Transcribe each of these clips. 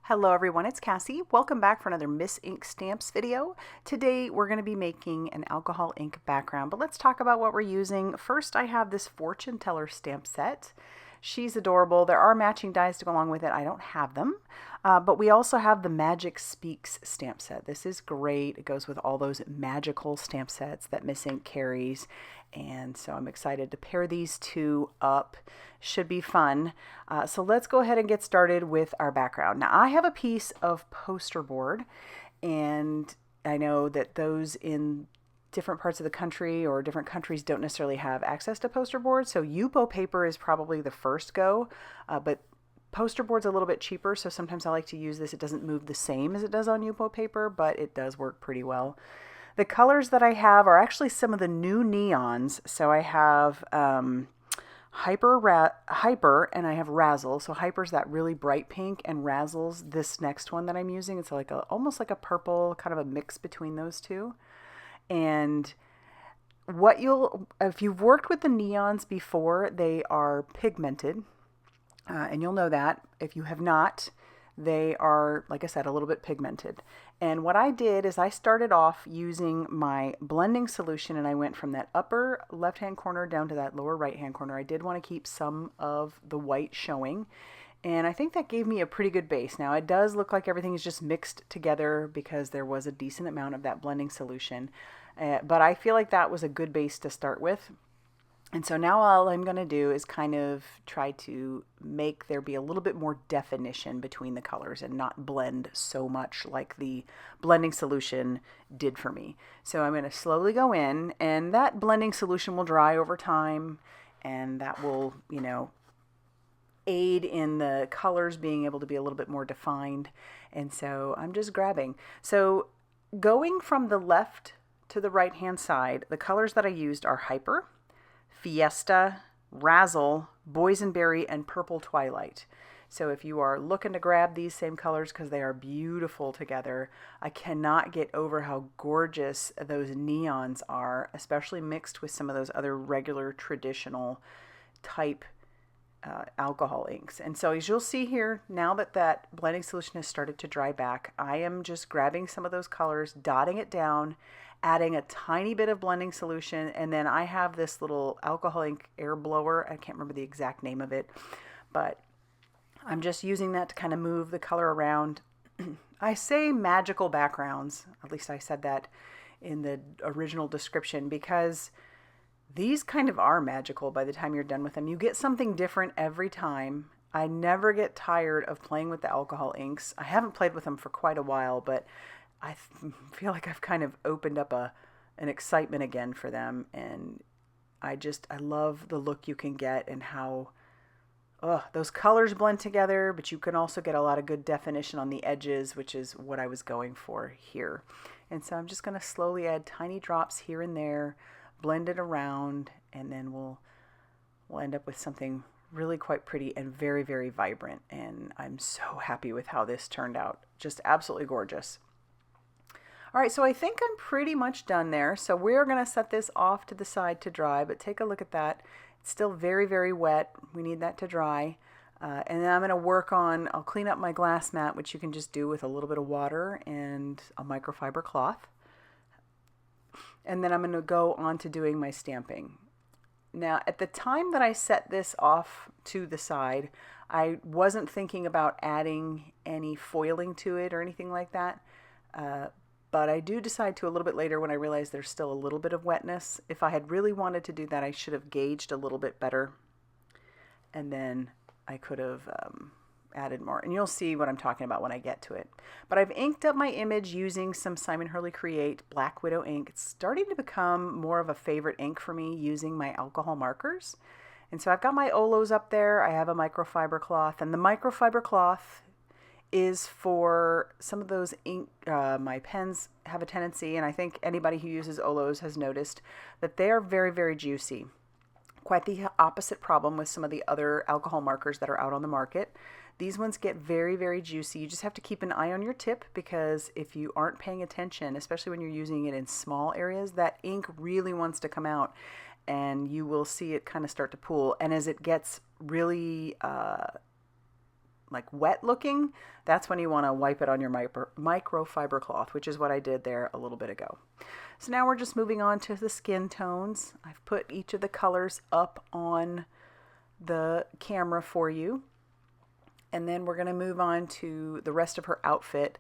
Hello everyone, it's Cassie. Welcome back for another Miss Ink Stamps video. Today we're going to be making an alcohol ink background, but let's talk about what we're using. First, I have this fortune teller stamp set. She's adorable. There are matching dies to go along with it. I don't have them. But we also have the Magic Speaks stamp set. This is great. It goes with all those magical stamp sets that Miss Ink carries. And so I'm excited to pair these two up. Should be fun. So let's go ahead and get started with our background. Now I have a piece of poster board, and I know that those in different parts of the country or different countries don't necessarily have access to poster boards. So Yupo paper is probably the first go, but poster board's a little bit cheaper, so sometimes I like to use this. It doesn't move the same as it does on Yupo paper, but it does work pretty well. The colors that I have are actually some of the new neons. So I have Hyper and I have Razzle. So Hyper's that really bright pink, and Razzle's this next one that I'm using. It's like almost like a purple, kind of a mix between those two. And if you've worked with the neons before, they are pigmented, and you'll know that. If you have not, they are, like I said, a little bit pigmented. And what I did is I started off using my blending solution, and I went from that upper left-hand corner down to that lower right-hand corner. I did want to keep some of the white showing, and I think that gave me a pretty good base. Now it does look like everything is just mixed together because there was a decent amount of that blending solution, but I feel like that was a good base to start with. And so now all I'm going to do is kind of try to make there be a little bit more definition between the colors and not blend so much like the blending solution did for me. So I'm going to slowly go in, and that blending solution will dry over time, and that will, aid in the colors being able to be a little bit more defined. And so I'm just grabbing. So going from the left to the right hand side, the colors that I used are Hyper, Fiesta, Razzle, Boysenberry, and Purple Twilight. So if you are looking to grab these same colors because they are beautiful together, I cannot get over how gorgeous those neons are, especially mixed with some of those other regular traditional type alcohol inks. And so as you'll see here, now that that blending solution has started to dry back, I am just grabbing some of those colors, dotting it down, adding a tiny bit of blending solution, and then I have this little alcohol ink air blower. I can't remember the exact name of it, but I'm just using that to kind of move the color around. I say magical backgrounds, at least I said that in the original description, because these kind of are magical by the time you're done with them. You get something different every time. I never get tired of playing with the alcohol inks. I haven't played with them for quite a while, but I feel like I've kind of opened up an excitement again for them. And I love the look you can get and how those colors blend together, but you can also get a lot of good definition on the edges, which is what I was going for here. And so I'm just going to slowly add tiny drops here and there, blend it around, and then we'll end up with something really quite pretty and very, very vibrant. And I'm so happy with how this turned out. Just absolutely gorgeous. All right, so I think I'm pretty much done there. So we're going to set this off to the side to dry, but take a look at that. It's still very, very wet. We need that to dry. And then I'm going to I'll clean up my glass mat, which you can just do with a little bit of water and a microfiber cloth. And then I'm going to go on to doing my stamping. Now, at the time that I set this off to the side, I wasn't thinking about adding any foiling to it or anything like that. But I do decide to a little bit later when I realize there's still a little bit of wetness. If I had really wanted to do that, I should have gauged a little bit better. And then I could have added more. And you'll see what I'm talking about when I get to it. But I've inked up my image using some Simon Hurley Create Black Widow ink. It's starting to become more of a favorite ink for me using my alcohol markers. And so I've got my Olos up there. I have a microfiber cloth. And the microfiber cloth is for some of those ink. My pens have a tendency, and I think anybody who uses Olos has noticed, that they are very, very juicy. Quite the opposite problem with some of the other alcohol markers that are out on the market. These ones get very, very juicy. You just have to keep an eye on your tip, because if you aren't paying attention, especially when you're using it in small areas, that ink really wants to come out, and you will see it kind of start to pool. And as it gets really like wet looking, that's when you want to wipe it on your microfiber cloth, which is what I did there a little bit ago. So now we're just moving on to the skin tones. I've put each of the colors up on the camera for you. And then we're going to move on to the rest of her outfit.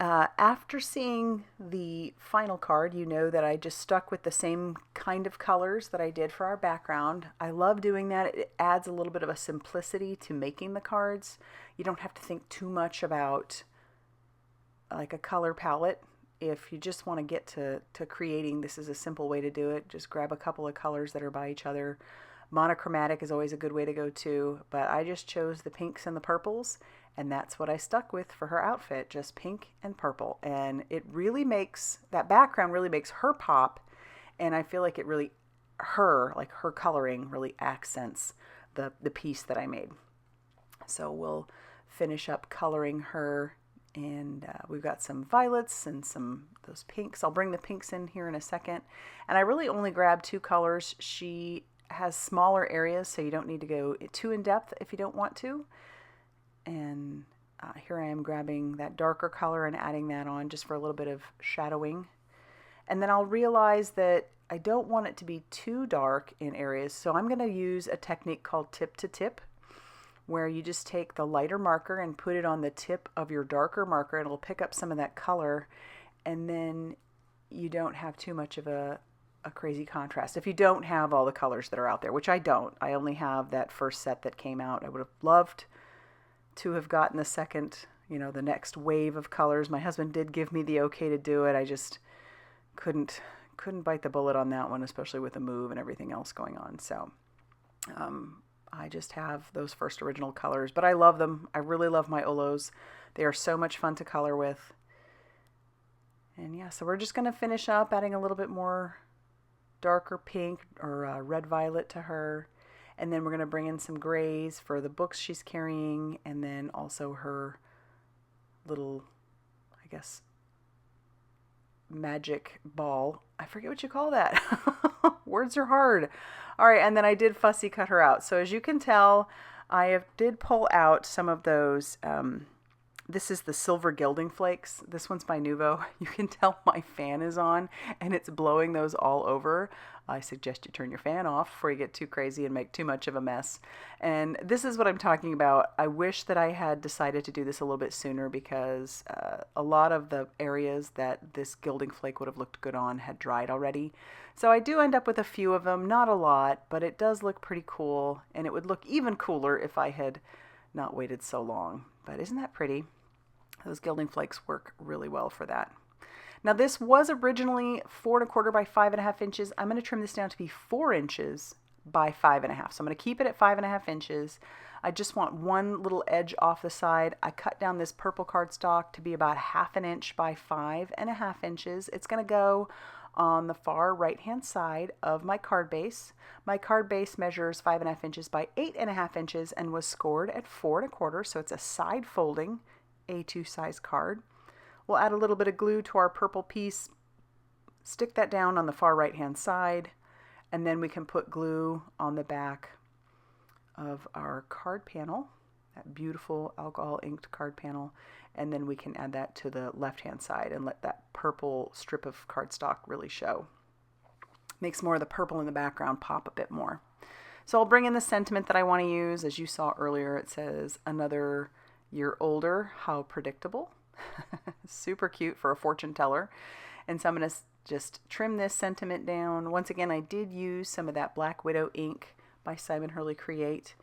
After seeing the final card, you know that I just stuck with the same kind of colors that I did for our background. I love doing that. It adds a little bit of a simplicity to making the cards. You don't have to think too much about like a color palette. If you just want to get to creating, this is a simple way to do it. Just grab a couple of colors that are by each other. Monochromatic is always a good way to go too, but I just chose the pinks and the purples, and that's what I stuck with for her outfit, just pink and purple. And it really makes, that background really makes her pop, and I feel like it really, like her coloring really accents the piece that I made. So we'll finish up coloring her, and we've got some violets and those pinks. I'll bring the pinks in here in a second. And I really only grabbed 2 colors. She has smaller areas, so you don't need to go too in depth if you don't want to. And here I am grabbing that darker color and adding that on just for a little bit of shadowing. And then I'll realize that I don't want it to be too dark in areas, so I'm going to use a technique called tip to tip, where you just take the lighter marker and put it on the tip of your darker marker, and it'll pick up some of that color, and then you don't have too much of a crazy contrast. If you don't have all the colors that are out there, which I don't, I only have that first set that came out. I would have loved to have gotten the second, the next wave of colors. My husband did give me the okay to do it. I just couldn't bite the bullet on that one, especially with the move and everything else going on. So I just have those first original colors, but I love them. I really love my Olos. They are so much fun to color with. And yeah, so we're just going to finish up adding a little bit more darker pink or red violet to her, and then we're going to bring in some grays for the books she's carrying, and then also her little, I guess, magic ball. I forget what you call that. Words are hard. All right, and then I did fussy cut her out. So as you can tell, I did pull out some of those. This is the silver gilding flakes. This one's by Nuvo. You can tell my fan is on and it's blowing those all over. I suggest you turn your fan off before you get too crazy and make too much of a mess. And this is what I'm talking about. I wish that I had decided to do this a little bit sooner, because a lot of the areas that this gilding flake would have looked good on had dried already. So I do end up with a few of them, not a lot, but it does look pretty cool, and it would look even cooler if I had not waited so long. But isn't that pretty? Those gilding flakes work really well for that. Now this was originally 4 1/4 by 5.5 inches. I'm going to trim this down to be 4 inches by 5.5. So I'm going to keep it at 5.5 inches. I just want one little edge off the side. I cut down this purple cardstock to be about 1/2 inch by 5.5 inches. It's going to go on the far right hand side of my card base. My card base measures 5.5 inches by 8.5 inches and was scored at 4 1/4. So it's a side folding A2 size card. We'll add a little bit of glue to our purple piece, stick that down on the far right hand side, and then we can put glue on the back of our card panel, that beautiful alcohol inked card panel, and then we can add that to the left hand side and let that purple strip of cardstock really show. Makes more of the purple in the background pop a bit more. So I'll bring in the sentiment that I want to use. As you saw earlier, it says, "Another year older, how predictable." Super cute for a fortune teller. And so I'm going to just trim this sentiment down. Once again, I did use some of that Black Widow ink by Simon Hurley Create.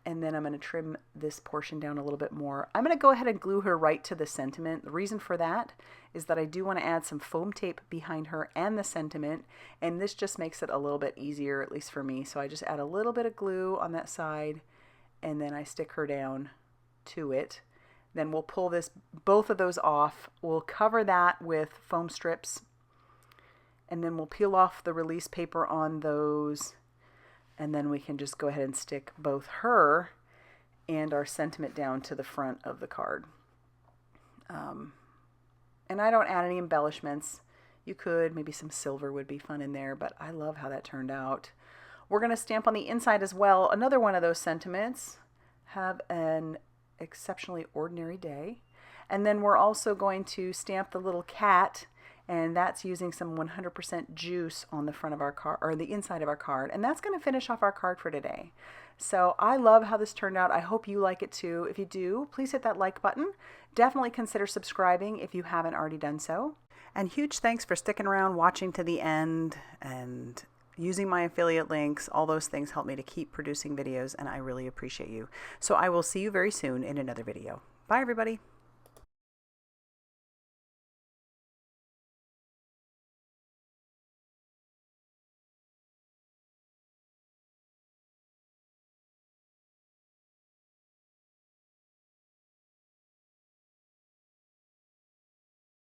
And then I'm going to trim this portion down a little bit more. I'm going to go ahead and glue her right to the sentiment. The reason for that is that I do want to add some foam tape behind her and the sentiment. And this just makes it a little bit easier, at least for me. So I just add a little bit of glue on that side, and then I stick her down to it. Then we'll pull both of those off. We'll cover that with foam strips, and then we'll peel off the release paper on those, and then we can just go ahead and stick both her and our sentiment down to the front of the card. And I don't add any embellishments. You could, maybe some silver would be fun in there, but I love how that turned out. We're going to stamp on the inside as well. Another one of those sentiments have an exceptionally ordinary day. And then we're also going to stamp the little cat, and that's using some 100% juice on the front of our card, or the inside of our card, and that's going to finish off our card for today. So I love how this turned out. I hope you like it too. If you do, please hit that like button. Definitely consider subscribing if you haven't already done so. And huge thanks for sticking around, watching to the end, and using my affiliate links. All those things help me to keep producing videos, and I really appreciate you. So I will see you very soon in another video. Bye, everybody.